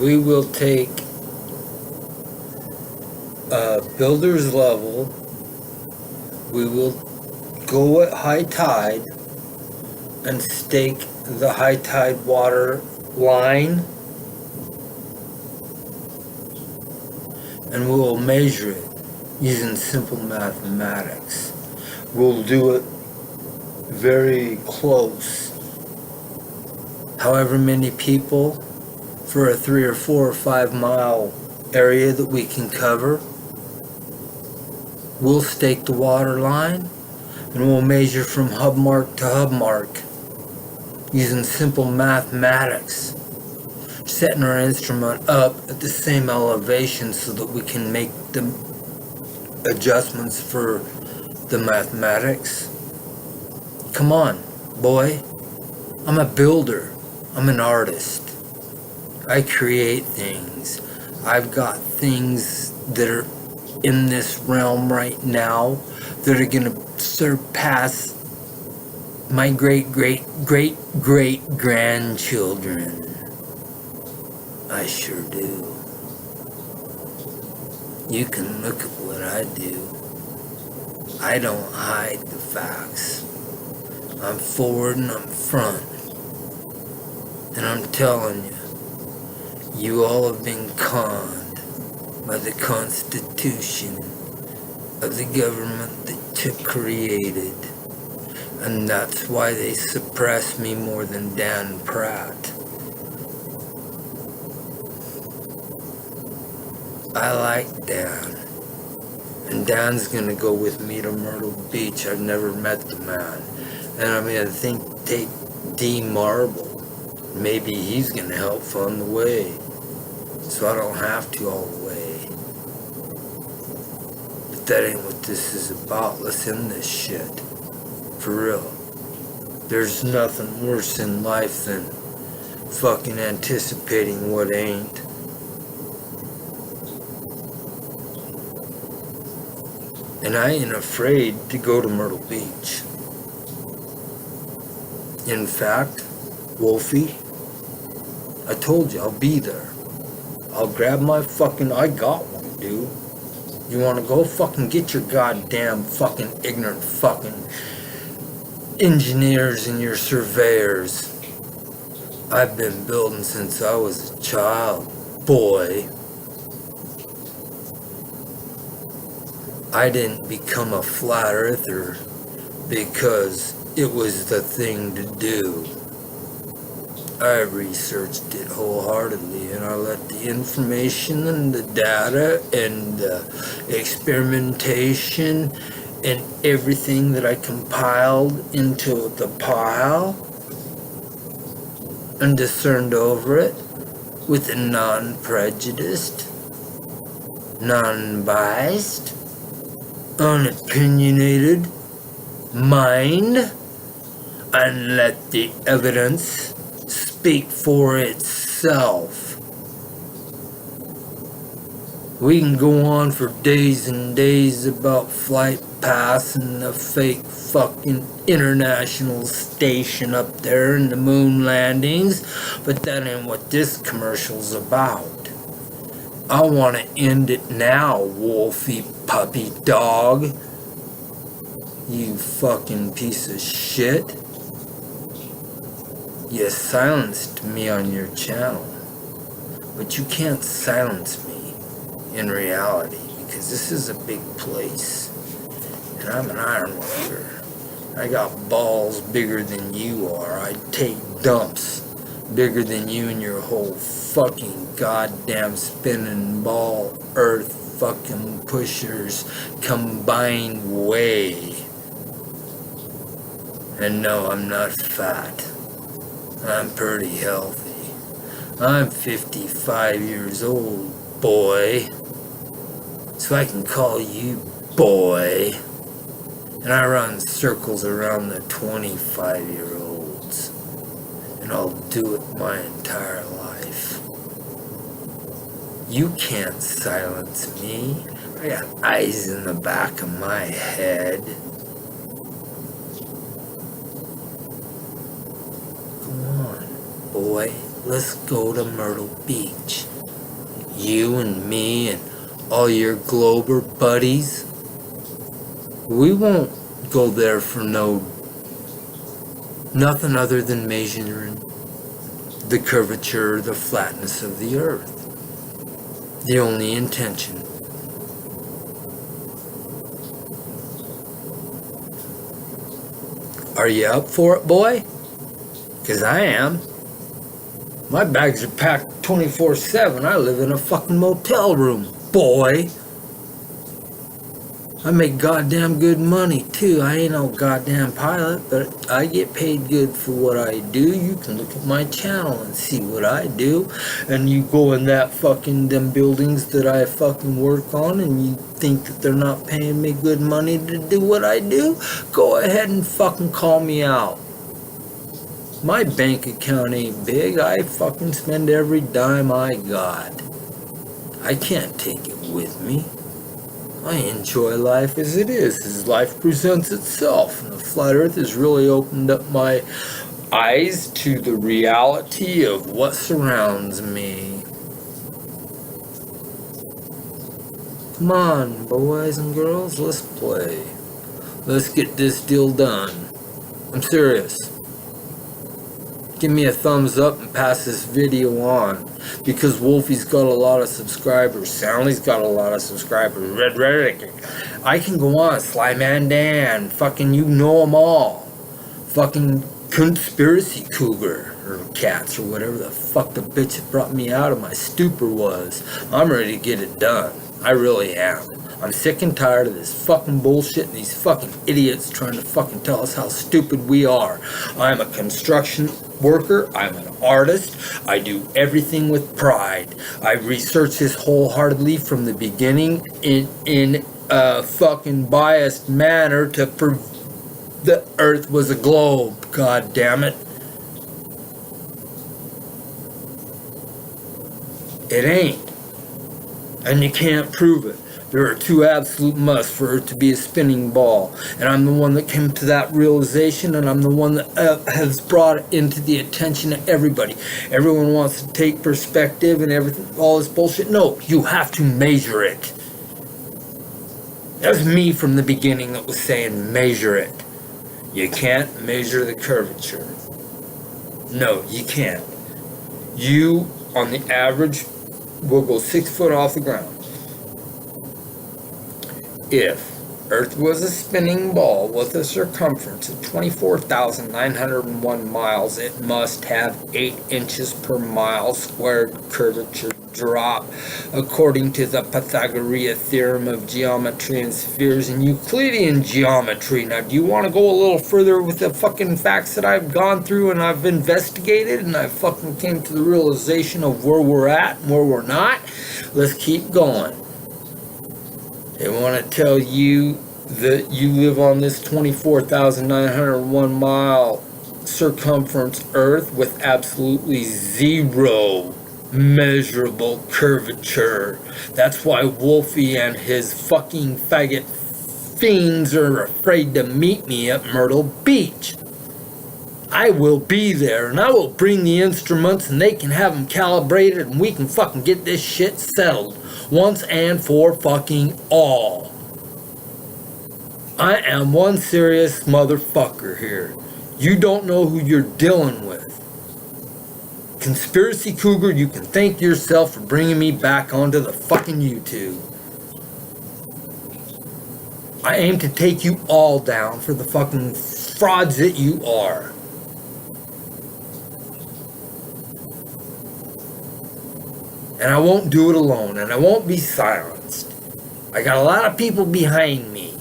We will take builder's level. We will go at high tide and stake the high tide water line, and we will measure it using simple mathematics. We'll do it very close. However many people for a 3 or 4 or 5 mile area that we can cover, we'll stake the water line and we'll measure from hub mark to hub mark using simple mathematics, setting our instrument up at the same elevation so that we can make the adjustments for the mathematics. Come on, boy. I'm a builder. I'm an artist. I create things. I've got things that are in this realm right now that are going to surpass my great-great-great-great-grandchildren. I sure do. You can look at what I do. I don't hide the facts. I'm forward and I'm front. And I'm telling you, you all have been conned by the Constitution of the government that you created. And that's why they suppress me more than Dan Pratt. I like Dan. And Dan's gonna go with me to Myrtle Beach. I've never met the man. And I'm gonna take D Marble. Maybe he's gonna help fund the way. So I don't have to all the way. But that ain't what this is about. Let's end this shit. For real. There's nothing worse in life than fucking anticipating what ain't. And I ain't afraid to go to Myrtle Beach. In fact, Wolfie, I told you I'll be there. I'll grab my fucking, I got one, dude. You wanna go? Fucking get your goddamn fucking ignorant fucking engineers and your surveyors. I've been building since I was a child, boy. I didn't become a flat earther because it was the thing to do. I researched it wholeheartedly, and I let the information and the data and the experimentation and everything that I compiled into the pile and discerned over it with a non-prejudiced, non-biased, unopinionated mind, and let the evidence speak for itself. We can go on for days and days about flight paths and the fake fucking international station up there and the moon landings, but that ain't what this commercial's about. I want to end it now, Wolfie puppy dog. You fucking piece of shit. You silenced me on your channel, but you can't silence me in reality because this is a big place and I'm an iron worker. I got balls bigger than you are. I take dumps bigger than you and your whole fucking goddamn spinning ball earth fucking pushers combined way. And no, I'm not fat. I'm pretty healthy. I'm 55 years old, boy. So I can call you boy. And I run circles around the 25-year-olds. And I'll do it my entire life. You can't silence me. I got eyes in the back of my head. Come on, boy. let's go to Myrtle Beach. You and me and all your Glober buddies. We won't go there for nothing other than measuring the curvature, the flatness of the earth. The only intention. Are you up for it, boy? 'Cause I am. My bags are packed 24/7. I live in a fucking motel room, boy. I make goddamn good money too. I ain't no goddamn pilot, but I get paid good for what I do. You can look at my channel and see what I do. And you go in them buildings that I fucking work on, and you think that they're not paying me good money to do what I do? Go ahead and fucking call me out. My bank account ain't big. I fucking spend every dime I got. I can't take it with me. I enjoy life as it is, as life presents itself. And the flat earth has really opened up my eyes to the reality of what surrounds me. Come on, boys and girls, let's play. Let's get this deal done. I'm serious. Give me a thumbs up and pass this video on, because Wolfie's got a lot of subscribers, Soundly's got a lot of subscribers, Red Reddick, I can go on, Slyman Dan, fucking you know them all, fucking Conspiracy Cougar, or Cats, or whatever the fuck the bitch that brought me out of my stupor was. I'm ready to get it done. I really am. I'm sick and tired of this fucking bullshit and these fucking idiots trying to fucking tell us how stupid we are. I'm a construction worker. I'm an artist. I do everything with pride. I researched this wholeheartedly from the beginning in a fucking biased manner to prove the earth was a globe. God damn it. It ain't. And you can't prove it. There are two absolute musts for it to be a spinning ball. And I'm the one that came to that realization, and I'm the one that has brought it into the attention of everybody. Everyone wants to take perspective and everything, all this bullshit. No, you have to measure it. That was me from the beginning that was saying measure it. You can't measure the curvature. No, you can't. You, on the average, will go 6 foot off the ground. If Earth was a spinning ball with a circumference of 24,901 miles, it must have 8 inches per mile squared curvature drop, according to the Pythagorean theorem of geometry and spheres and Euclidean geometry. Now, do you want to go a little further with the fucking facts that I've gone through and I've investigated and I fucking came to the realization of where we're at and where we're not? Let's keep going. They want to tell you that you live on this 24,901 mile circumference Earth with absolutely zero measurable curvature. That's why Wolfie and his fucking faggot fiends are afraid to meet me at Myrtle Beach. I will be there, and I will bring the instruments, and they can have them calibrated, and we can fucking get this shit settled once and for fucking all. I am one serious motherfucker here. You don't know who you're dealing with. Conspiracy Cougar, you can thank yourself for bringing me back onto the fucking YouTube. I aim to take you all down for the fucking frauds that you are. And I won't do it alone, and I won't be silenced. I got a lot of people behind me.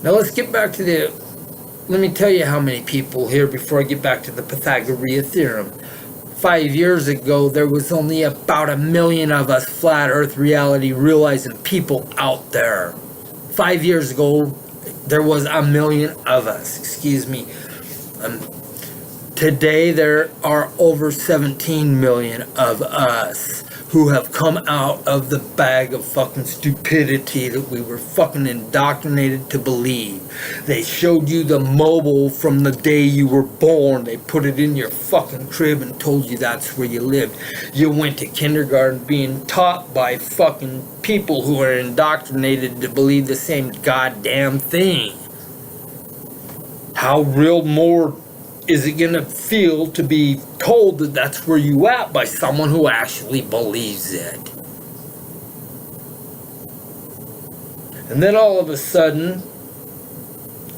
Now let's get back to let me tell you how many people here before I get back to the Pythagorean theorem. 5 years ago, there was only about 1 million of us flat earth reality realizing people out there. 5 years ago, there was 1 million of us, excuse me. Today, there are over 17 million of us who have come out of the bag of fucking stupidity that we were fucking indoctrinated to believe. They showed you the mobile from the day you were born. They put it in your fucking crib and told you that's where you lived. You went to kindergarten being taught by fucking people who are indoctrinated to believe the same goddamn thing. How real more is it going to feel to be told that that's where you at by someone who actually believes it? And then all of a sudden,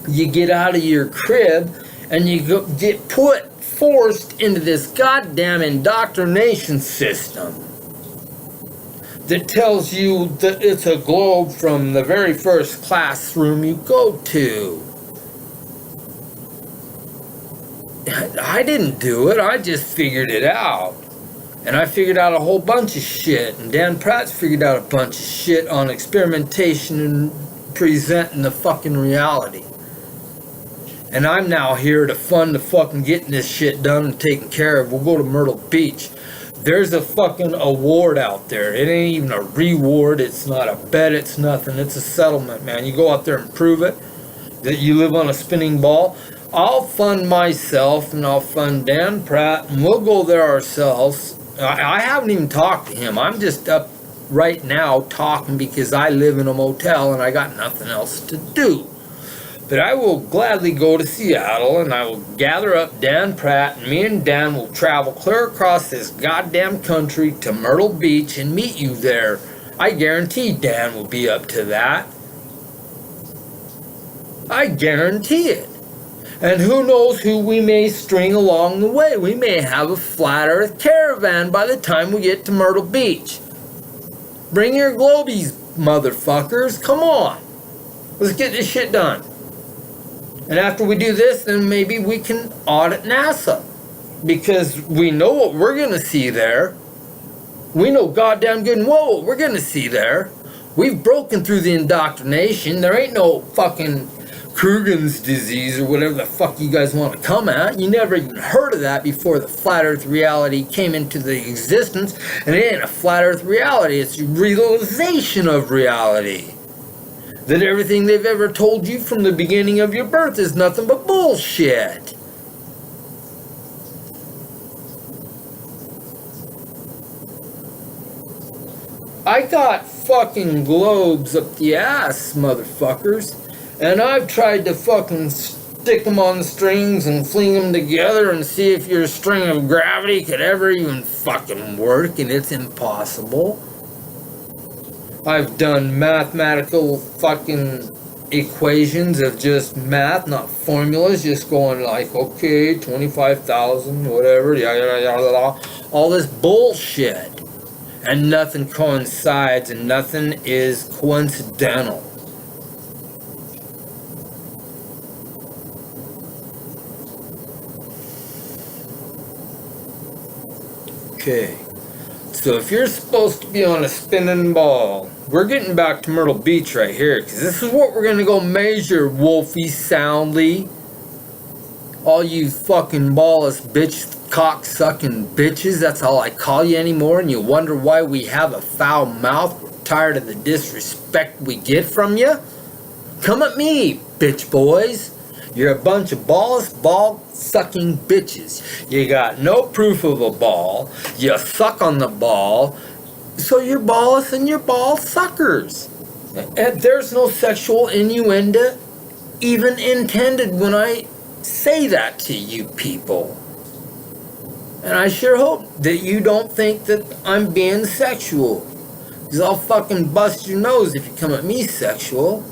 you get out of your crib and you get forced into this goddamn indoctrination system that tells you that it's a globe from the very first classroom you go to. I didn't do it, I just figured it out. And I figured out a whole bunch of shit. And Dan Pratt's figured out a bunch of shit on experimentation and presenting the fucking reality. And I'm now here to fund the fucking getting this shit done and taken care of. We'll go to Myrtle Beach. There's a fucking award out there. It ain't even a reward. It's not a bet. It's nothing. It's a settlement, man. You go out there and prove it, that you live on a spinning ball. I'll fund myself and I'll fund Dan Pratt and we'll go there ourselves. I haven't even talked to him. I'm just up right now talking because I live in a motel and I got nothing else to do. But I will gladly go to Seattle and I will gather up Dan Pratt and me and Dan will travel clear across this goddamn country to Myrtle Beach and meet you there. I guarantee Dan will be up to that. I guarantee it. And who knows who we may string along the way. We may have a flat earth caravan by the time we get to Myrtle Beach. Bring your globies, motherfuckers. Come on. Let's get this shit done. And after we do this, then maybe we can audit NASA. Because we know what we're going to see there. We know goddamn good and well what we're going to see there. We've broken through the indoctrination. There ain't no fucking Kruger's disease or whatever the fuck you guys want to come at. You never even heard of that before the flat earth reality came into the existence. And it ain't a flat earth reality. It's a realization of reality. That everything they've ever told you from the beginning of your birth is nothing but bullshit. I got fucking globes up the ass, motherfuckers. And I've tried to fucking stick them on strings and fling them together and see if your string of gravity could ever even fucking work, and it's impossible. I've done mathematical fucking equations of just math, not formulas, just going like, okay, 25,000, whatever, yada, yada, yada, all this bullshit. And nothing coincides and nothing is coincidental. Okay, so if you're supposed to be on a spinning ball, we're getting back to Myrtle Beach right here, because this is what we're going to go measure, Wolfie Soundly. All you fucking ballless bitch, cock-sucking bitches, that's all I call you anymore, and you wonder why we have a foul mouth. We're tired of the disrespect we get from you. Come at me, bitch boys. You're a bunch of ballless, ball-sucking bitches. You got no proof of a ball. You suck on the ball. So you're ballless and you're ball suckers. And there's no sexual innuendo even intended when I say that to you people. And I sure hope that you don't think that I'm being sexual. Because I'll fucking bust your nose if you come at me sexual.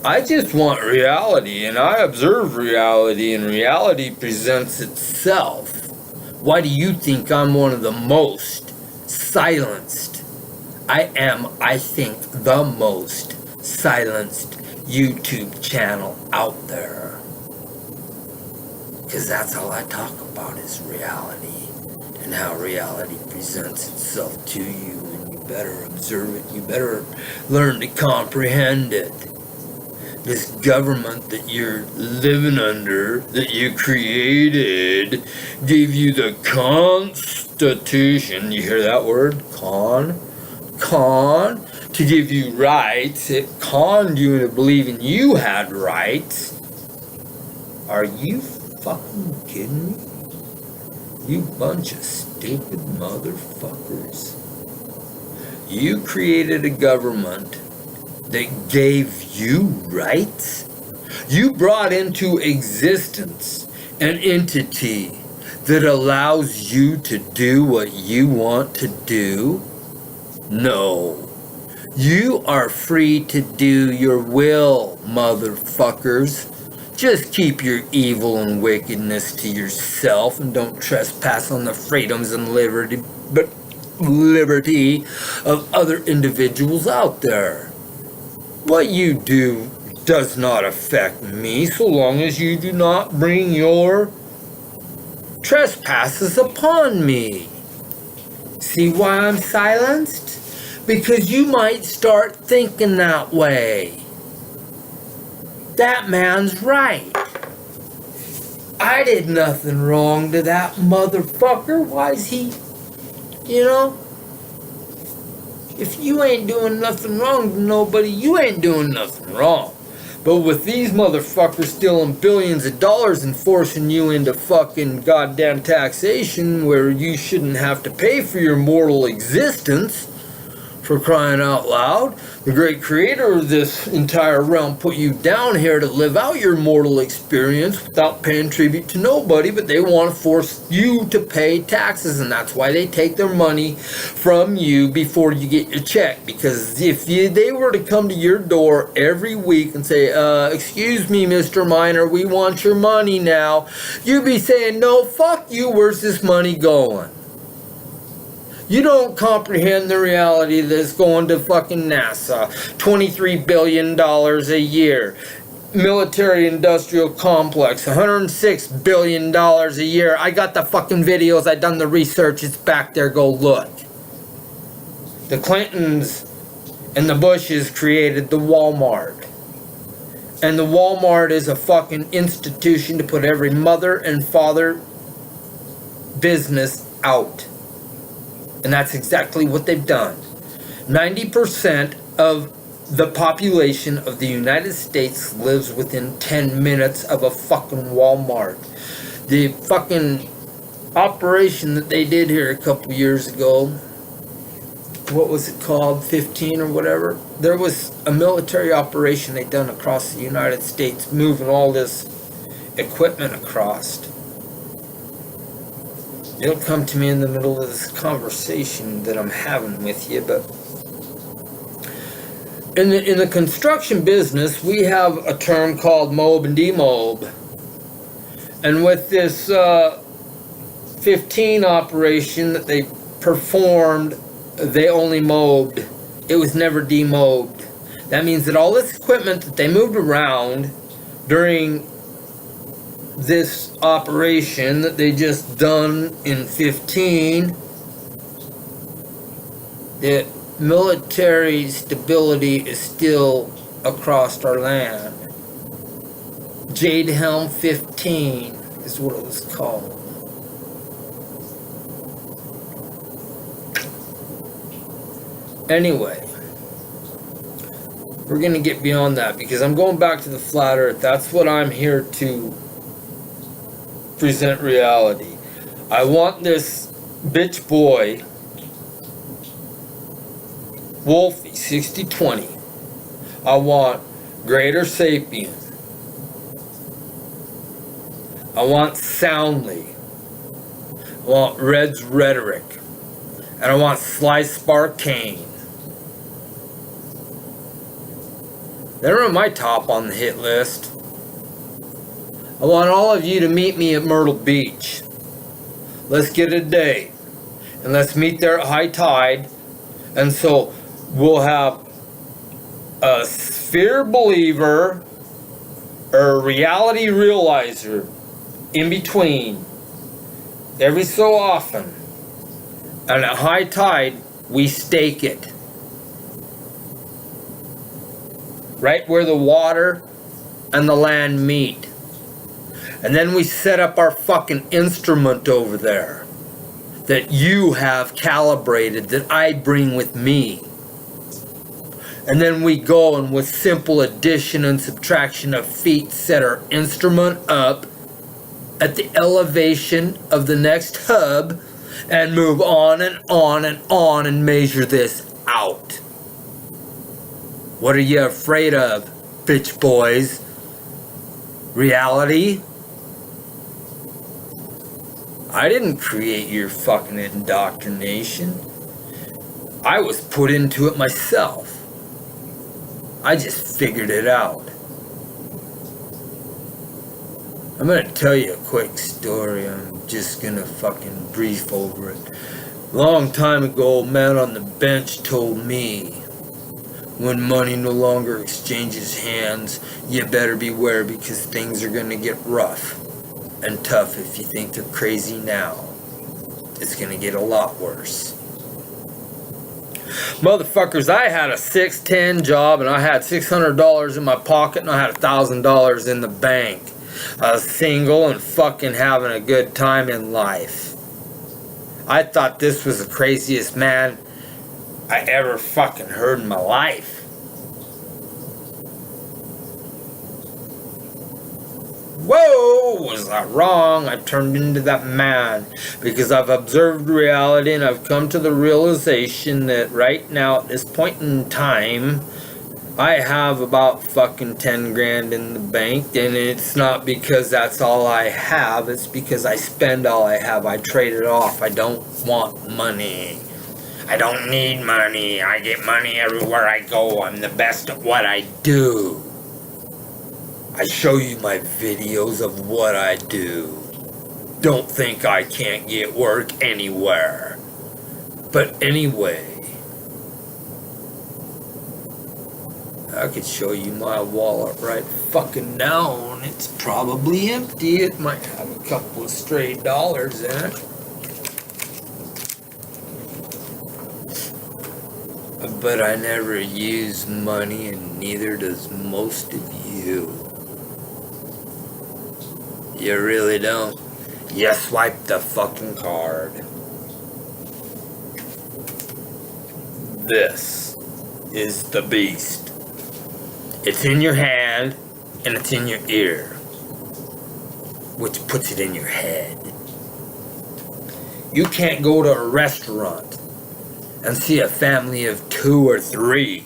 I just want reality, and I observe reality, and reality presents itself. Why do you think I'm one of the most silenced? I am, I think, the most silenced YouTube channel out there. Because that's all I talk about is reality, and how reality presents itself to you, and you better observe it, you better learn to comprehend it. This government that you're living under, that you created, gave you the Constitution. You hear that word? Con, to give you rights. It conned you into believing you had rights. Are you fucking kidding me? You bunch of stupid motherfuckers. You created a government that gave you rights? You brought into existence an entity that allows you to do what you want to do? No. You are free to do your will, motherfuckers. Just keep your evil and wickedness to yourself and don't trespass on the freedoms and liberty of other individuals out there. What you do does not affect me so long as you do not bring your trespasses upon me. See why I'm silenced? Because you might start thinking that way. That man's right. I did nothing wrong to that motherfucker. Why is he, if you ain't doing nothing wrong to nobody, you ain't doing nothing wrong. But with these motherfuckers stealing billions of dollars and forcing you into fucking goddamn taxation where you shouldn't have to pay for your mortal existence, for crying out loud, the great creator of this entire realm put you down here to live out your mortal experience without paying tribute to nobody, but they want to force you to pay taxes, and that's why they take their money from you before you get your check. Because if they were to come to your door every week and say, excuse me, Mr. Miner, we want your money now, you'd be saying, no, fuck you, where's this money going? You don't comprehend the reality that's going to fucking NASA. $23 billion a year. Military industrial complex. $106 billion a year. I got the fucking videos. I done the research. It's back there. Go look. The Clintons and the Bushes created the Walmart. And the Walmart is a fucking institution to put every mother and father business out. And that's exactly what they've done. 90% of the population of the United States lives within 10 minutes of a fucking Walmart. The fucking operation that they did here a couple years ago, what was it called, 15 or whatever? There was a military operation they done across the United States, moving all this equipment across. It'll come to me in the middle of this conversation that I'm having with you, but in the construction business, we have a term called mob and demob. And with this 15 operation that they performed, they only mobbed. It was never demobbed. That means that all this equipment that they moved around during this operation that they just done in 15, the military stability is still across our land. Jade Helm 15 is what it was called. Anyway, we're gonna get beyond that because I'm going back to the flat earth. That's what I'm here to present reality. I want this bitch boy, Wolfie, 6020. I want Greater Sapien. I want Soundly. I want Red's Rhetoric. And I want Sly Sparkane. They're on my top on the hit list. I want all of you to meet me at Myrtle Beach. Let's get a date. And let's meet there at high tide. And so we'll have a sphere believer or a reality realizer in between every so often. And at high tide, we stake it. Right where the water and the land meet. And then we set up our fucking instrument over there that you have calibrated, that I bring with me. And then we go and with simple addition and subtraction of feet set our instrument up at the elevation of the next hub and move on and on and on and measure this out. What are you afraid of, bitch boys? Reality? I didn't create your fucking indoctrination. I was put into it myself. I just figured it out. I'm gonna tell you a quick story. I'm just gonna fucking brief over it. Long time ago, a man on the bench told me, when money no longer exchanges hands, you better beware because things are gonna get rough and tough. If you think they're crazy now, it's gonna get a lot worse. Motherfuckers, I had a 6'10" job and I had $600 in my pocket and I had $1,000 in the bank. I was single and fucking having a good time in life. I thought this was the craziest man I ever fucking heard in my life. Whoa, was I wrong? I turned into that man because I've observed reality and I've come to the realization that right now at this point in time I have about fucking 10 grand in the bank, and it's not because that's all I have, it's because I spend all I have. I trade it off. I don't want money. I don't need money. I get money everywhere I go. I'm the best at what I do. I show you my videos of what I do. Don't think I can't get work anywhere. But anyway, I could show you my wallet right fucking now, and it's probably empty. It might have a couple of stray dollars in it. But I never use money, and neither does most of you. You really don't. You swipe the fucking card. This is the beast. It's in your hand and it's in your ear, which puts it in your head. You can't go to a restaurant and see a family of 2 or 3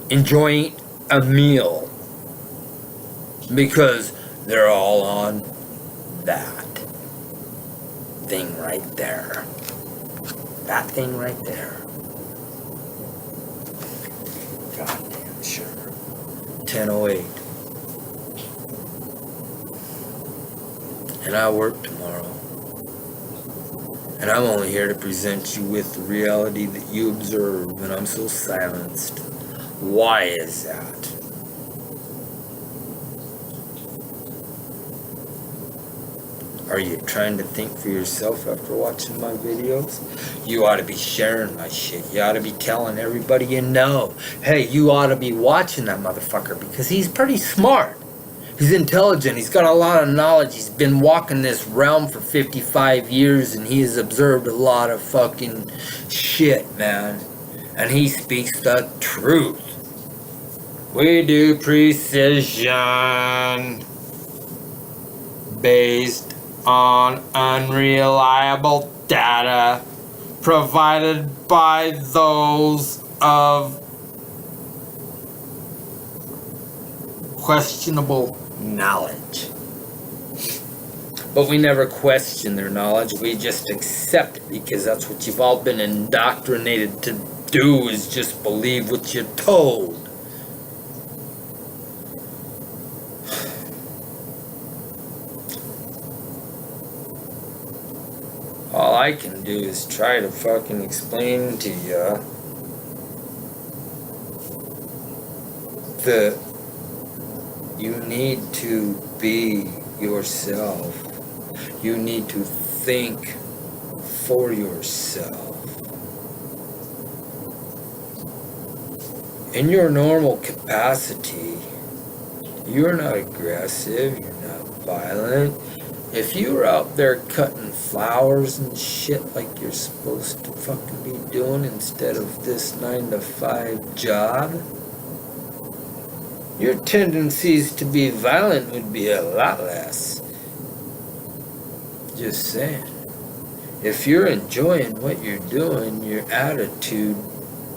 enjoying a meal because they're all on that thing right there. That thing right there. Goddamn sure. 10:08. And I work tomorrow. And I'm only here to present you with the reality that you observe, and I'm so silenced. Why is that? Are you trying to think for yourself after watching my videos? You ought to be sharing my shit. You ought to be telling everybody you know, hey, you ought to be watching that motherfucker because he's pretty smart. He's intelligent. He's got a lot of knowledge. He's been walking this realm for 55 years and he has observed a lot of fucking shit, man. And he speaks the truth. We do precision based on unreliable data provided by those of questionable knowledge. But we never question their knowledge. We just accept it because that's what you've all been indoctrinated to do, is just believe what you're told. All I can do is try to fucking explain to you that you need to be yourself. You need to think for yourself. In your normal capacity, You're not aggressive, you're not violent. If you were out there cutting flowers and shit like you're supposed to fucking be doing instead of this 9 to 5 job, your tendencies to be violent would be a lot less. Just saying. If you're enjoying what you're doing, your attitude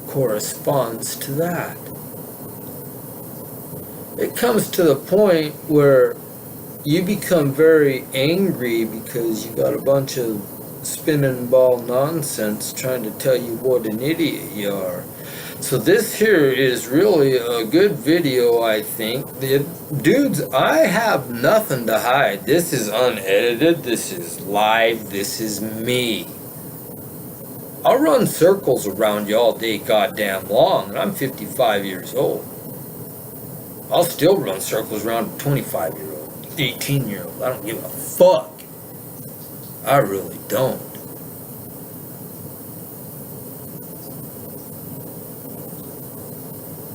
corresponds to that. It comes to the point where you become very angry because you got a bunch of spinning ball nonsense trying to tell you what an idiot you are. So this here is really a good video, I think. Dudes, I have nothing to hide. This is unedited, this is live, this is me. I'll run circles around you all day goddamn long, and I'm 55 years old. I'll still run circles around a 25-year-old, 18-year-old. I don't give a fuck. I really don't.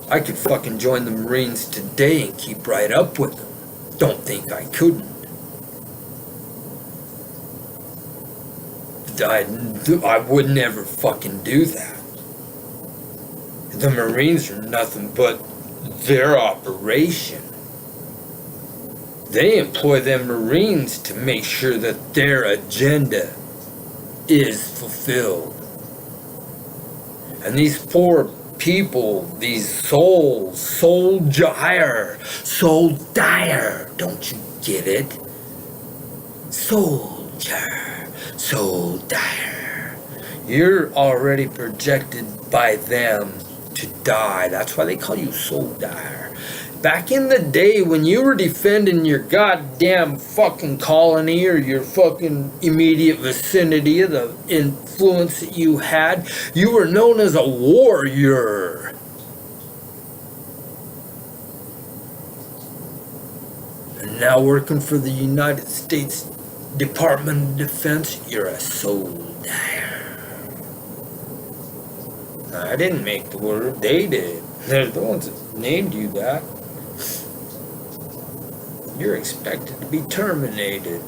I could fucking join the Marines today and keep right up with them. Don't think I couldn't. I would never fucking do that. The Marines are nothing but their operation. They employ them Marines to make sure that their agenda is fulfilled. And these poor people, these souls, soul dire, don't you get it? Soldier, soul dire. You're already projected by them to die. That's why they call you soul dire. Back in the day when you were defending your goddamn fucking colony or your fucking immediate vicinity of the influence that you had, you were known as a warrior. And now working for the United States Department of Defense, you're a soldier. I didn't make the word, they did. They're the ones that named you that. You're expected to be terminated.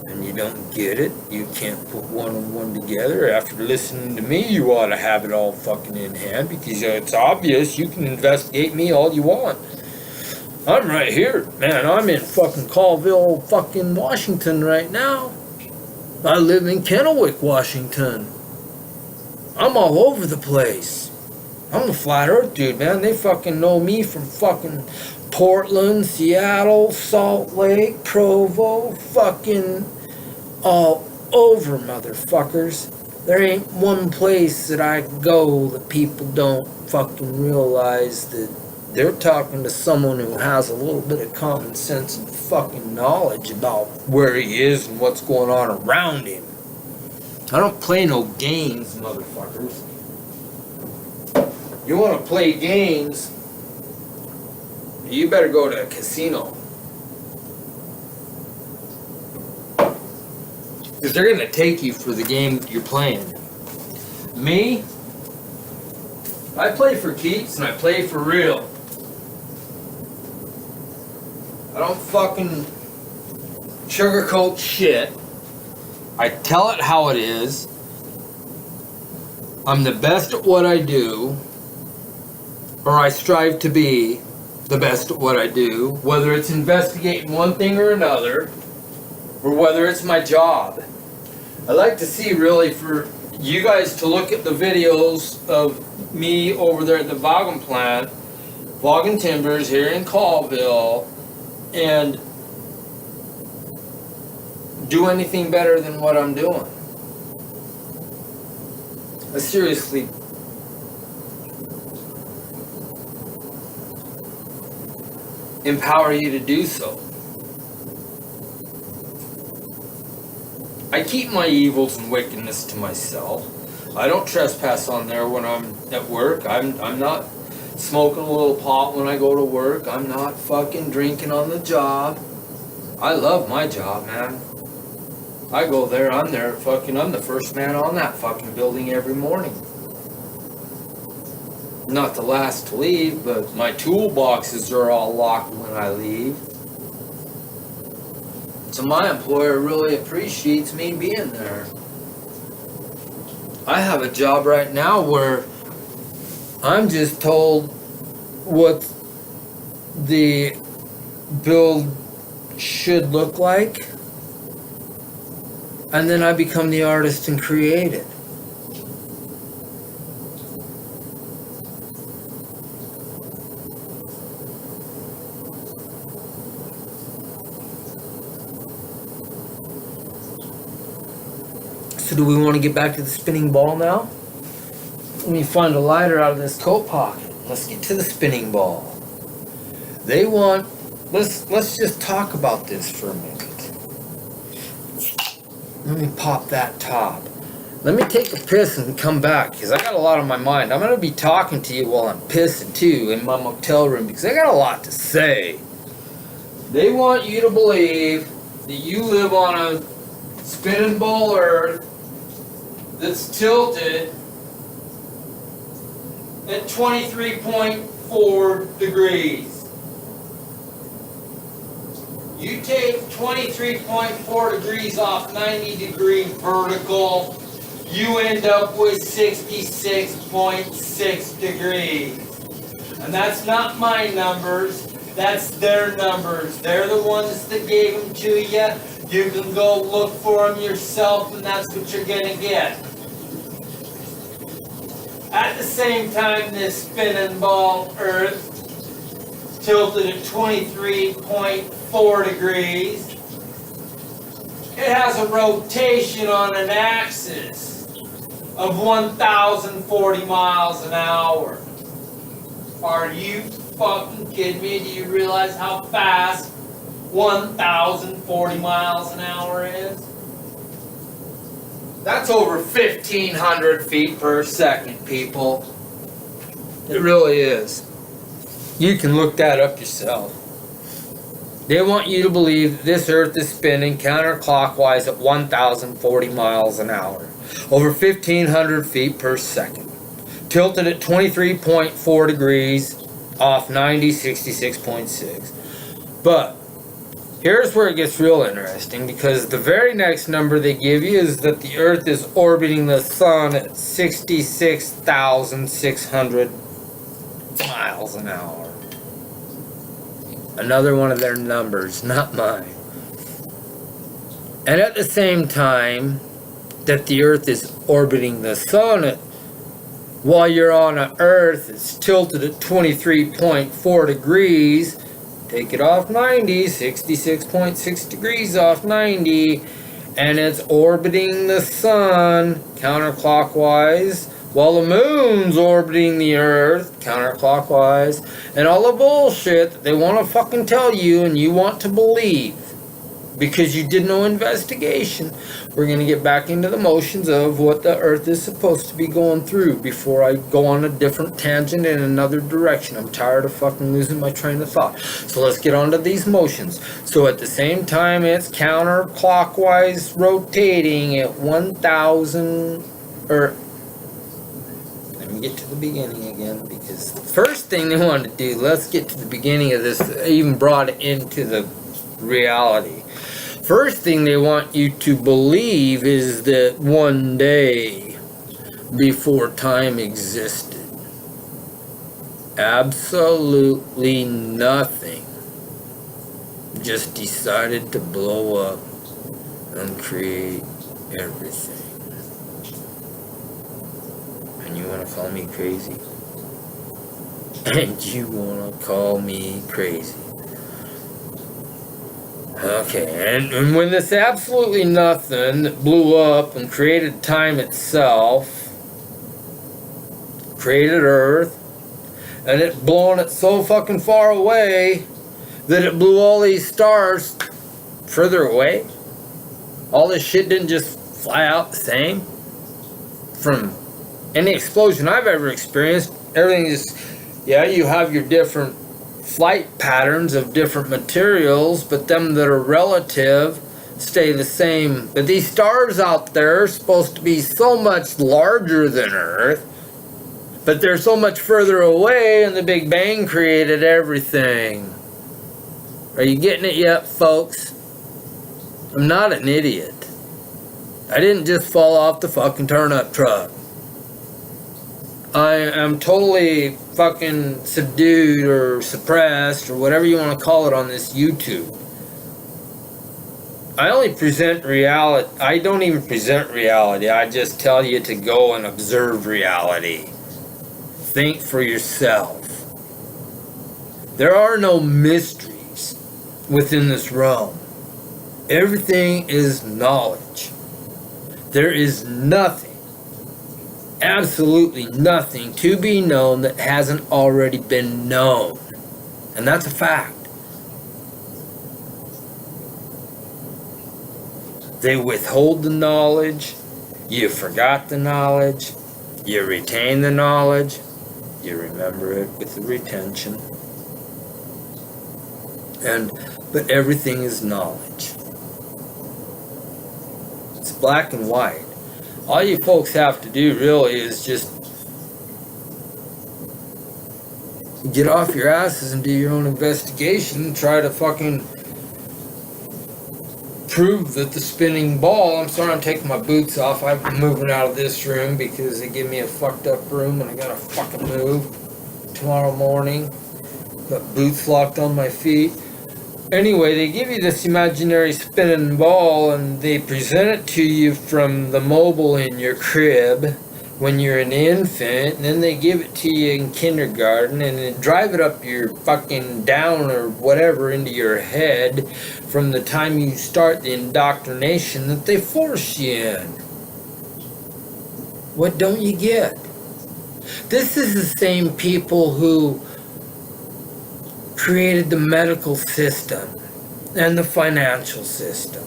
And you don't get it. You can't put one and one together. After listening to me, you ought to have it all fucking in hand because it's obvious. You can investigate me all you want. I'm right here, man. I'm in fucking Colville, fucking Washington right now. I live in Kennewick, Washington. I'm all over the place. I'm a flat earth dude, man. They fucking know me from fucking Portland, Seattle, Salt Lake, Provo, fucking all over, motherfuckers. There ain't one place that I go that people don't fucking realize that they're talking to someone who has a little bit of common sense and fucking knowledge about where he is and what's going on around him. I don't play no games, motherfuckers. You want to play games, you better go to a casino. Because they're going to take you for the game that you're playing. Me? I play for keeps and I play for real. I don't fucking sugarcoat shit. I tell it how it is. I'm the best at what I do. Or I strive to be the best at what I do, whether it's investigating one thing or another, or whether it's my job. I like to see really for you guys to look at the videos of me over there at the Vaughan plant, Vaughan Timbers here in Colville, and do anything better than what I'm doing. I seriously empower you to do so. I keep my evils and wickedness to myself. I don't trespass on there when I'm at work. I'm not smoking a little pot when I go to work. I'm not fucking drinking on the job. I love my job, man. I go there, I'm the first man on that fucking building every morning. Not the last to leave, but my toolboxes are all locked when I leave. So my employer really appreciates me being there. I have a job right now where I'm just told what the build should look like, and then I become the artist and create it. So do we want to get back to the spinning ball now? Let me find a lighter out of this coat pocket. Let's get to the spinning ball. They want, let's just talk about this for a minute. Let me pop that top. Let me take a piss and come back, because I got a lot on my mind. I'm going to be talking to you while I'm pissing too in my motel room, because I got a lot to say. They want you to believe that you live on a spinning ball earth that's tilted at 23.4 degrees. You take 23.4 degrees off 90-degree vertical, you end up with 66.6 degrees. And that's not my numbers, that's their numbers. They're the ones that gave them to you. You can go look for them yourself, and that's what you're going to get. At the same time, this spinning ball Earth tilted at 23.4 degrees. It has a rotation on an axis of 1,040 miles an hour. Are you fucking kidding me? Do you realize how fast 1,040 miles an hour is? That's over 1,500 feet per second, people. It really is. You can look that up yourself. They want you to believe that this Earth is spinning counterclockwise at 1,040 miles an hour, over 1,500 feet per second, tilted at 23.4 degrees off 90, 66.6. But here's where it gets real interesting, because the very next number they give you is that the Earth is orbiting the Sun at 66,600 miles an hour. Another one of their numbers, not mine. And at the same time that the Earth is orbiting the Sun, while you're on an Earth it's tilted at 23.4 degrees, take it off 90, 66.6 degrees off 90, and it's orbiting the Sun counterclockwise, while the moon's orbiting the Earth counterclockwise, and all the bullshit that they want to fucking tell you and you want to believe because you did no investigation. We're going to get back into the motions of what the Earth is supposed to be going through before I go on a different tangent in another direction. I'm tired of fucking losing my train of thought. So let's get on to these motions. So at the same time it's counterclockwise rotating at 1,000, or let me get to the beginning again, because the first thing they wanted to do, let's get to the beginning of this, even brought it into the reality. First thing they want you to believe is that one day before time existed, absolutely nothing just decided to blow up and create everything. And you want to call me crazy? And you want to call me crazy? Okay, and when this absolutely nothing that blew up and created time itself, created Earth, and it blown it so fucking far away that it blew all these stars further away. All this shit didn't just fly out the same. From any explosion I've ever experienced, everything is, yeah, you have your different flight patterns of different materials, but them that are relative stay the same. But these stars out there are supposed to be so much larger than Earth But they're so much further away, and the Big Bang created everything. Are you getting it yet, folks? I'm not an idiot. I didn't just fall off the fucking turnip truck. I am totally fucking subdued or suppressed or whatever you want to call it on this YouTube. I only present reality. I don't even present reality. I just tell you to go and observe reality. Think for yourself. There are no mysteries within this realm. Everything is knowledge. There is nothing, absolutely nothing to be known that hasn't already been known. And that's a fact. They withhold the knowledge, you forgot the knowledge, you retain the knowledge, you remember it with the retention. But everything is knowledge. It's black and white. All you folks have to do really is just get off your asses and do your own investigation and try to fucking prove that the spinning ball... I'm sorry I'm taking my boots off. I'm moving out of this room because they give me a fucked up room and I gotta fucking move tomorrow morning. Got boots locked on my feet. Anyway, they give you this imaginary spinning ball and they present it to you from the mobile in your crib when you're an infant, and then they give it to you in kindergarten and then drive it up your fucking down or whatever into your head from the time you start the indoctrination that they force you in. What don't you get? This is the same people who created the medical system and the financial system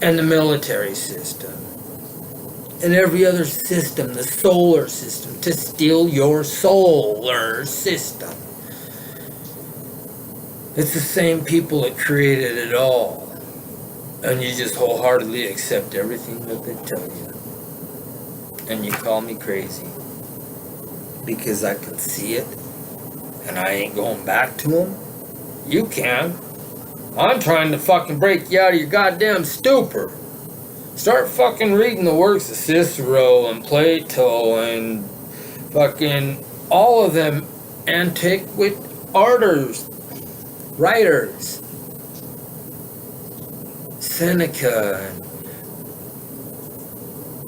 and the military system and every other system, the solar system, to steal your solar system. It's the same people that created it all, and you just wholeheartedly accept everything that they tell you, and you call me crazy because I can see it and I ain't going back to them. You can. I'm trying to fucking break you out of your goddamn stupor. Start fucking reading the works of Cicero and Plato and fucking all of them antiquate writers. Seneca. And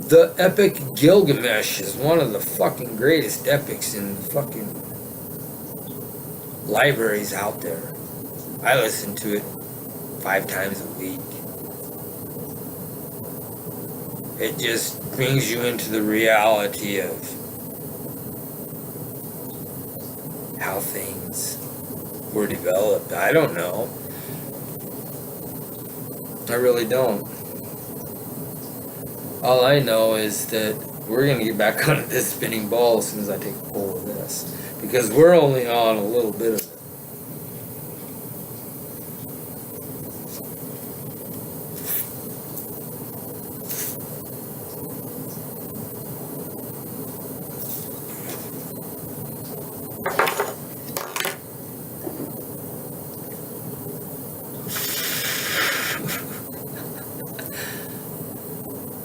the epic Gilgamesh is one of the fucking greatest epics in fucking libraries out there. I listen to it 5 times a week. It just brings you into the reality of how things were developed. I don't know. I really don't. All I know is that we're going to get back on this spinning ball as soon as I take a pull of this. Because we're only on a little bit of it.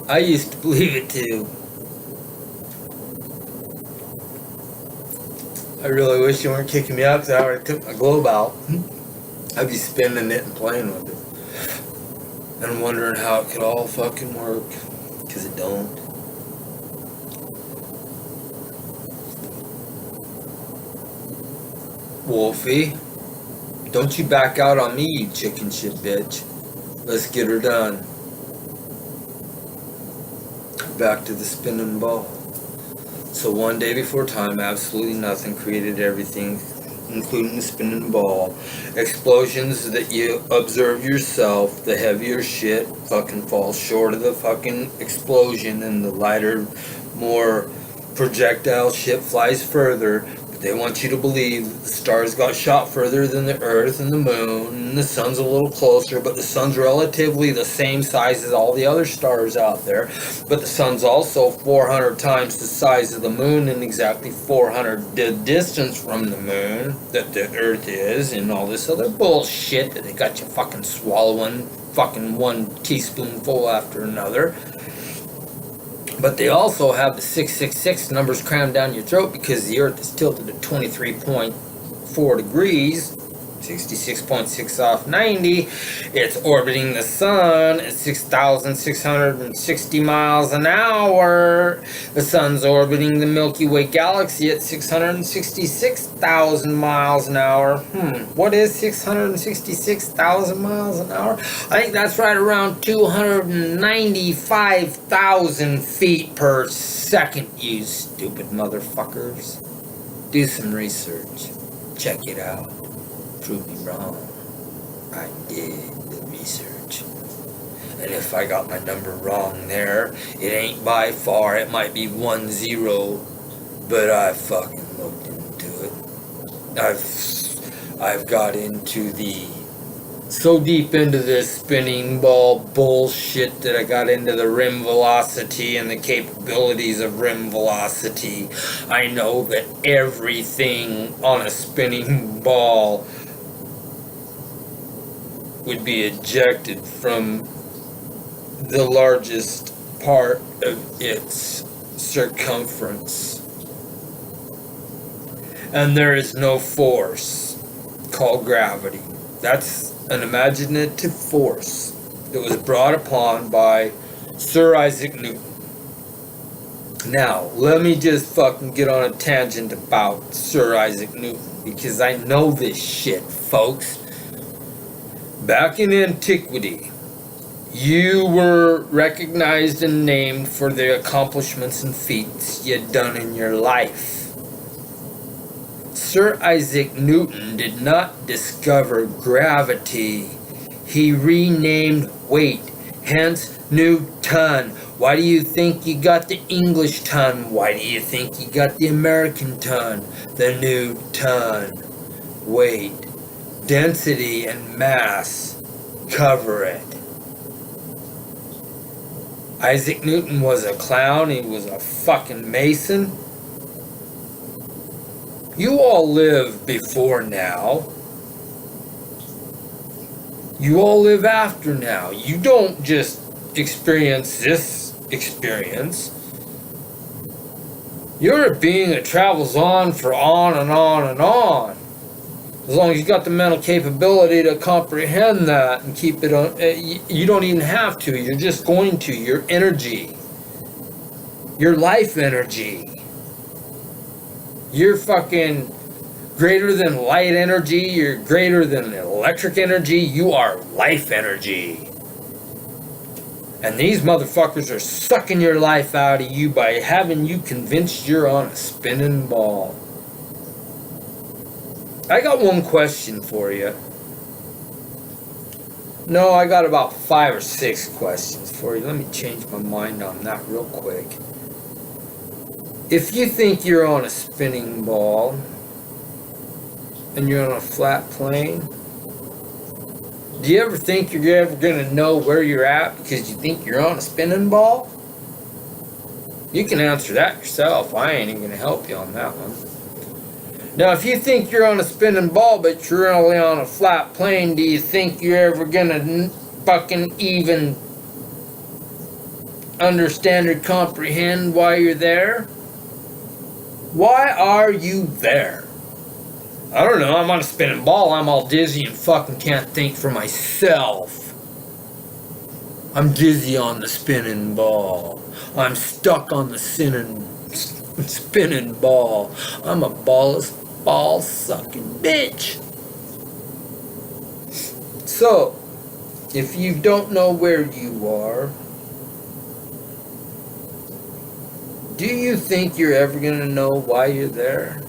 I used to believe it too. I really wish you weren't kicking me out because I already took my globe out. I'd be spinning it and playing with it. And wondering how it could all fucking work. Because it don't. Wolfie, don't you back out on me, you chicken shit bitch. Let's get her done. Back to the spinning ball. So one day before time, absolutely nothing created everything, including the spinning ball. Explosions that you observe yourself, the heavier shit fucking falls short of the fucking explosion, and the lighter, more projectile shit flies further. They want you to believe that the stars got shot further than the Earth and the Moon, and the Sun's a little closer, but the Sun's relatively the same size as all the other stars out there. But the Sun's also 400 times the size of the Moon and exactly 400 the distance from the Moon that the Earth is, and all this other bullshit that they got you fucking swallowing fucking one teaspoonful after another. But they also have the 666 numbers crammed down your throat because the Earth is tilted at 23.4 degrees, 66.6 off 90. It's orbiting the Sun at 6,660 miles an hour. The Sun's orbiting the Milky Way galaxy at 666,000 miles an hour. What is 666,000 miles an hour? I think that's right around 295,000 feet per second, you stupid motherfuckers. Do some research. Check it out. Prove me wrong. I did the research. And if I got my number wrong there, it ain't by far. It might be 10, but I fucking looked into it. I've got into so deep into this spinning ball bullshit that I got into the rim velocity and the capabilities of rim velocity. I know that everything on a spinning ball would be ejected from the largest part of its circumference. And there is no force called gravity. That's an imaginative force that was brought upon by Sir Isaac Newton. Now, let me just fucking get on a tangent about Sir Isaac Newton, because I know this shit, folks. Back in antiquity, you were recognized and named for the accomplishments and feats you'd done in your life. Sir Isaac Newton did not discover gravity. He renamed weight, hence Newton. Why do you think you got the English ton? Why do you think you got the American ton? The Newton. Weight, density, and mass cover it. Isaac Newton was a clown. He was a fucking mason. You all live before now. You all live after now. You don't just experience this experience. You're a being that travels on for on and on and on. As long as you got the mental capability to comprehend that and keep it on, you don't even have to. You're just going to. Your energy. Your life energy. You're fucking greater than light energy. You're greater than electric energy. You are life energy. And these motherfuckers are sucking your life out of you by having you convinced you're on a spinning ball. I got one question for you. No, I got about 5 or 6 questions for you. Let me change my mind on that real quick. If you think you're on a spinning ball and you're on a flat plane, do you ever think you're ever going to know where you're at because you think you're on a spinning ball? You can answer that yourself. I ain't even going to help you on that one. Now, if you think you're on a spinning ball but you're only on a flat plane, do you think you're ever going to fucking even understand or comprehend why you're there? Why are you there? I don't know, I'm on a spinning ball, I'm all dizzy and fucking can't think for myself. I'm dizzy on the spinning ball. I'm stuck on the spinning ball. I'm a ball-sucking bitch. So, if you don't know where you are, do you think you're ever going to know why you're there?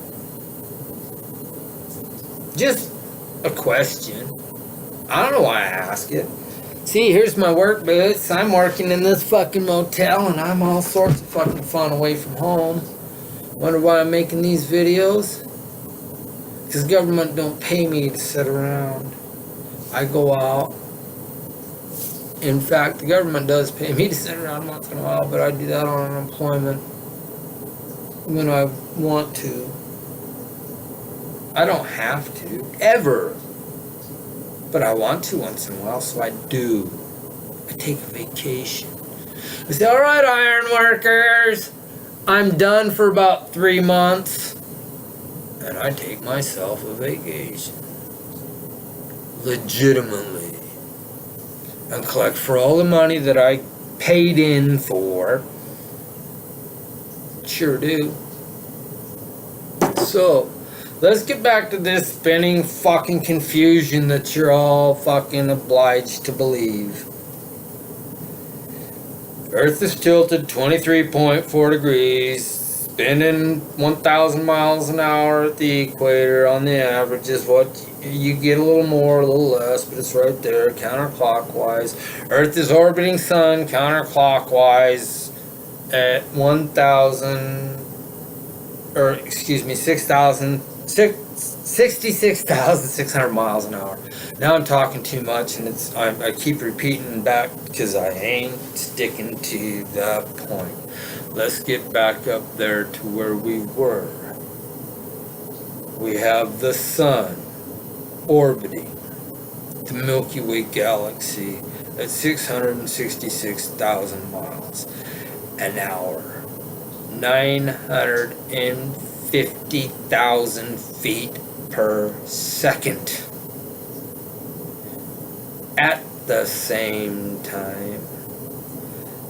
Just a question. I don't know why I ask it. See, here's my work boots. I'm working in this fucking motel and I'm all sorts of fucking fun away from home. Wonder why I'm making these videos? Because government don't pay me to sit around. I go out. In fact, the government does pay me to sit around once in a while, but I do that on unemployment when I want to. I don't have to, ever. But I want to once in a while, so I do. I take a vacation. I say, all right, iron workers, I'm done for about 3 months. And I take myself a vacation. Legitimately. And collect for all the money that I paid in for. Sure do. So, let's get back to this spinning fucking confusion that you're all fucking obliged to believe. Earth is tilted 23.4 degrees, spinning 1,000 miles an hour at the equator on the average is what you get, a little more, a little less, but it's right there, counterclockwise. Earth is orbiting sun counterclockwise at 66,600 miles an hour. Now I'm talking too much, and I keep repeating back because I ain't sticking to the point. Let's get back up there to where we were. We have the sun orbiting the Milky Way galaxy at 666,000 miles an hour, 950,000 feet per second. At the same time,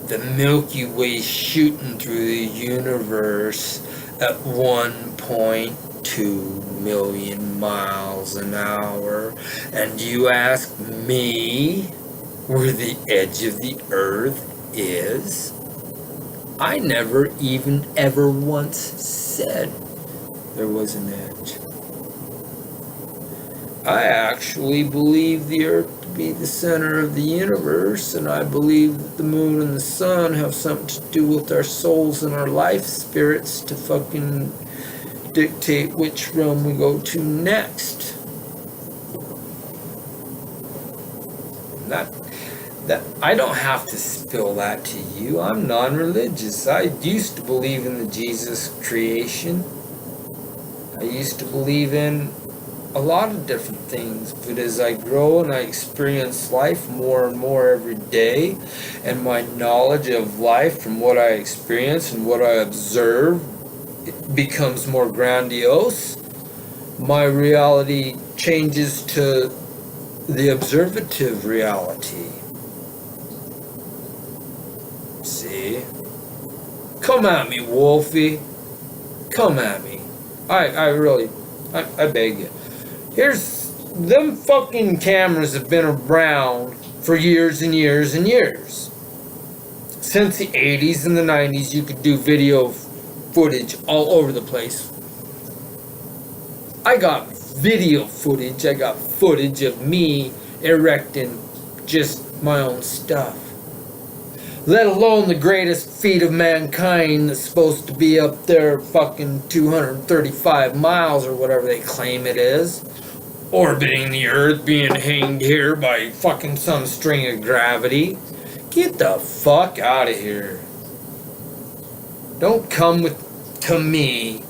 the Milky Way shooting through the universe at 1.2 million miles an hour. And you ask me where the edge of the Earth is? I never even ever once said there was an edge. I actually believe the Earth to be the center of the universe, and I believe that the moon and the sun have something to do with our souls and our life spirits to fucking dictate which realm we go to next. That I don't have to spill that to you. I'm non-religious. I used to believe in the Jesus creation. I used to believe in a lot of different things, but as I grow and I experience life more and more every day, and my knowledge of life from what I experience and what I observe, it becomes more grandiose. My reality changes to the observative reality. See? Come at me, Wolfie. Come at me. I beg you. Here's, them fucking cameras have been around for years and years and years. Since the 80s and the 90s, you could do video footage all over the place. I got video footage. I got footage of me erecting just my own stuff. Let alone the greatest feat of mankind that's supposed to be up there fucking 235 miles or whatever they claim it is. Orbiting the Earth, being hanged here by fucking some string of gravity. Get the fuck out of here. Don't come to me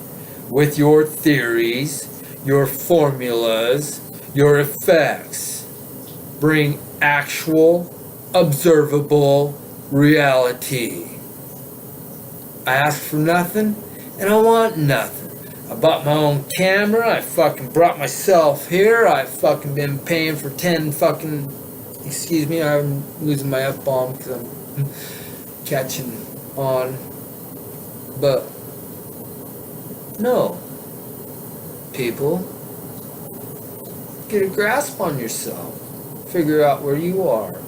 with your theories, your formulas, your effects. Bring actual, observable reality. I ask for nothing, and I want nothing. I bought my own camera, I fucking brought myself here, I've fucking been paying for 10 fucking, excuse me, I'm losing my F-bomb because I'm catching on, but, no, people, get a grasp on yourself, figure out where you are,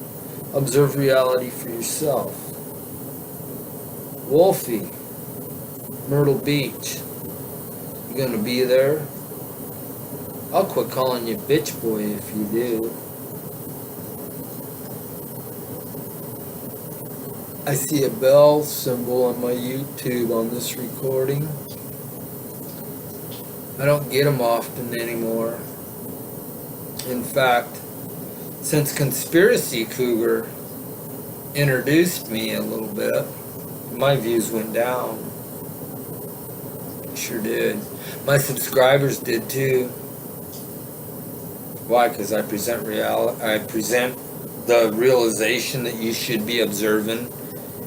observe reality for yourself. Wolfie, Myrtle Beach, you gonna be there? I'll quit calling you bitch boy if you do. I see a bell symbol on my YouTube on this recording. I don't get them often anymore. In fact, since Conspiracy Cougar introduced me a little bit, my views went down. Sure did. My subscribers did too. Why? Because I present the realization that you should be observing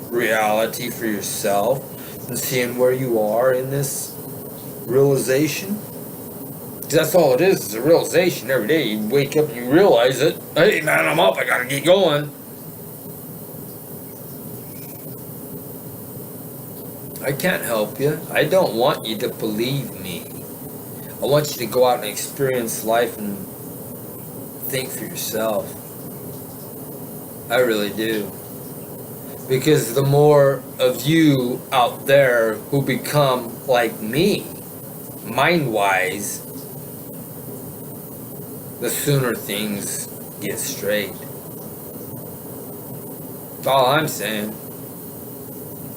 reality for yourself and seeing where you are in this realization. Because that's all it is a realization. Every day you wake up and you realize it. Hey man, I'm up, I gotta get going. I can't help you. I don't want you to believe me. I want you to go out and experience life and think for yourself. I really do. Because the more of you out there who become like me, mind-wise, the sooner things get straight. That's all I'm saying.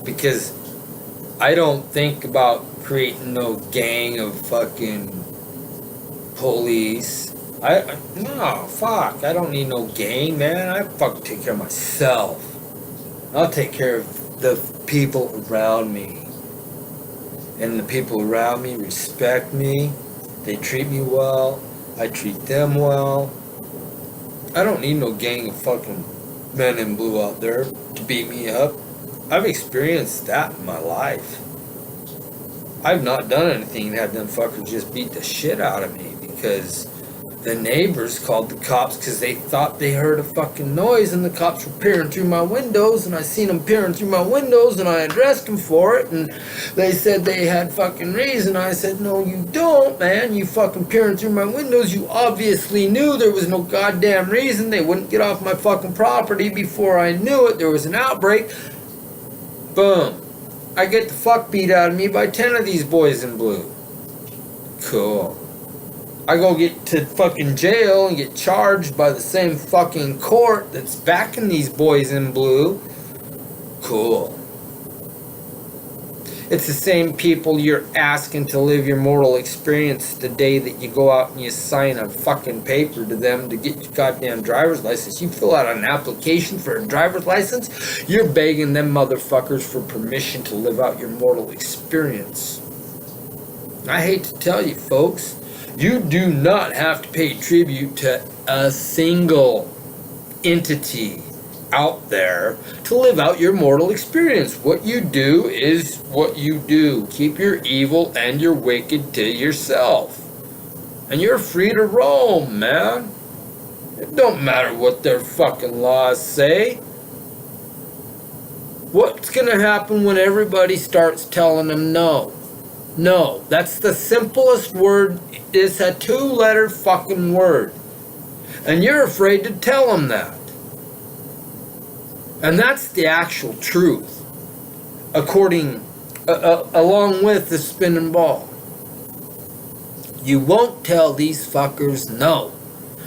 Because I don't think about creating no gang of fucking police. No, fuck. I don't need no gang, man. I fucking take care of myself. I'll take care of the people around me. And the people around me respect me. They treat me well. I treat them well. I don't need no gang of fucking men in blue out there to beat me up. I've experienced that in my life. I've not done anything to have them fuckers just beat the shit out of me because the neighbors called the cops because they thought they heard a fucking noise and the cops were peering through my windows and I seen them peering through my windows and I addressed them for it and they said they had fucking reason. I said, no you don't, man. You fucking peering through my windows. You obviously knew there was no goddamn reason. They wouldn't get off my fucking property before I knew it. There was an outbreak. Boom. I get the fuck beat out of me by 10 of these boys in blue. Cool. I go get to fucking jail and get charged by the same fucking court that's backing these boys in blue. Cool. It's the same people you're asking to live your mortal experience the day that you go out and you sign a fucking paper to them to get your goddamn driver's license. You fill out an application for a driver's license, you're begging them motherfuckers for permission to live out your mortal experience. I hate to tell you, folks, you do not have to pay tribute to a single entity out there to live out your mortal experience. What you do is what you do. Keep your evil and your wicked to yourself. And you're free to roam, man. It don't matter what their fucking laws say. What's gonna happen when everybody starts telling them no? No, that's the simplest word. It's a 2-letter fucking word. And you're afraid to tell them that. And that's the actual truth, along with the spinning ball. You won't tell these fuckers no.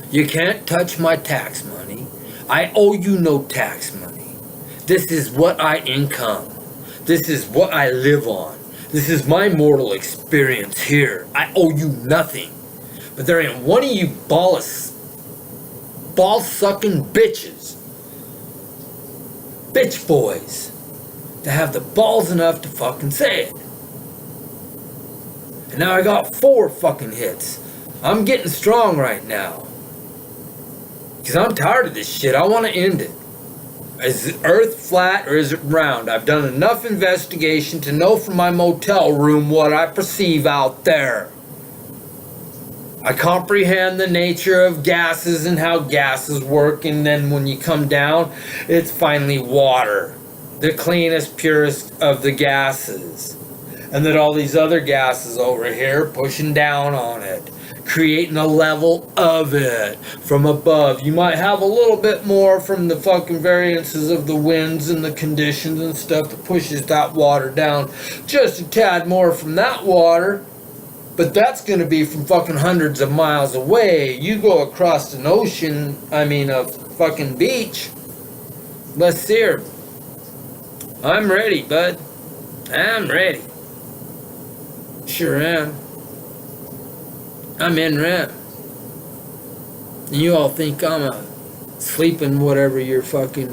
You can't touch my tax money. I owe you no tax money. This is what I income. This is what I live on. This is my mortal experience here. I owe you nothing. But there ain't one of you ball-sucking bitches, bitch boys, to have the balls enough to fucking say it. And now I got 4 fucking hits. I'm getting strong right now. Because I'm tired of this shit. I want to end it. Is the earth flat or is it round? I've done enough investigation to know from my motel room what I perceive out there. I comprehend the nature of gases and how gases work, and then when you come down, it's finally water. The cleanest, purest of the gases. And then all these other gases over here pushing down on it, creating a level of it from above. You might have a little bit more from the fucking variances of the winds and the conditions and stuff that pushes that water down. Just a tad more from that water. But that's going to be from fucking hundreds of miles away. You go across an ocean, a fucking beach. Let's see her. I'm ready, bud. I'm ready. Sure am. I'm in REM. And you all think I'm a sleeping whatever you're fucking...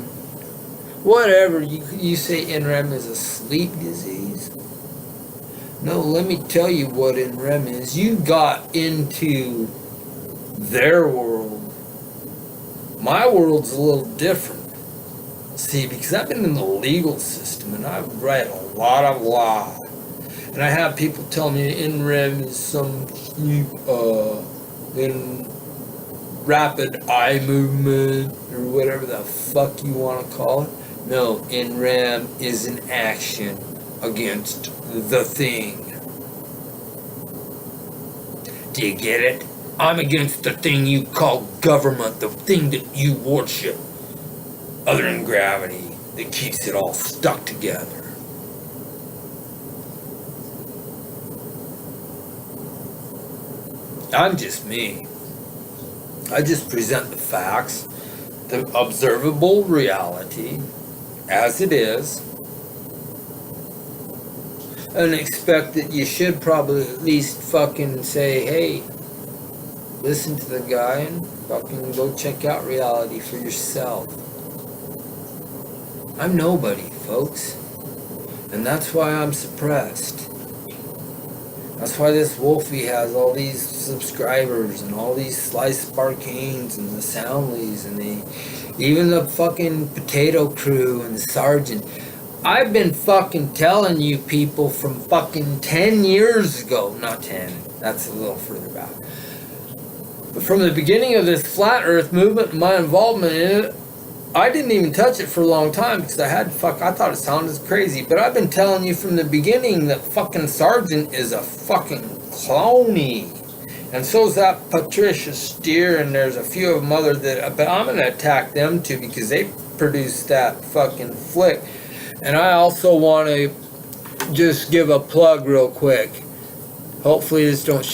Whatever you say NREM is a sleep disease. No, let me tell you what NREM is. You got into their world. My world's a little different. See, because I've been in the legal system and I've read a lot of law. And I have people tell me NREM is some sleep, in rapid eye movement or whatever the fuck you want to call it. No, NREM is an action against the thing. Do you get it? I'm against the thing you call government, the thing that you worship, other than gravity that keeps it all stuck together. I'm just me. I just present the facts, the observable reality as it is, and expect that you should probably at least fucking say, hey, listen to the guy and fucking go check out reality for yourself. I'm nobody, folks. And that's why I'm suppressed. That's why this Wolfie has all these subscribers and all these Slice Sparkanes and the Soundleys and even the fucking Potato Crew and the Sergeant. I've been fucking telling you people from fucking 10 years ago, not 10, that's a little further back. But from the beginning of this flat earth movement and my involvement in it, I didn't even touch it for a long time because I thought it sounded crazy. But I've been telling you from the beginning that fucking Sergeant is a fucking cloney. And so's that Patricia Steer, and there's a few of them other that, but I'm gonna attack them too because they produced that fucking flick. And I also want to just give a plug real quick. Hopefully this don't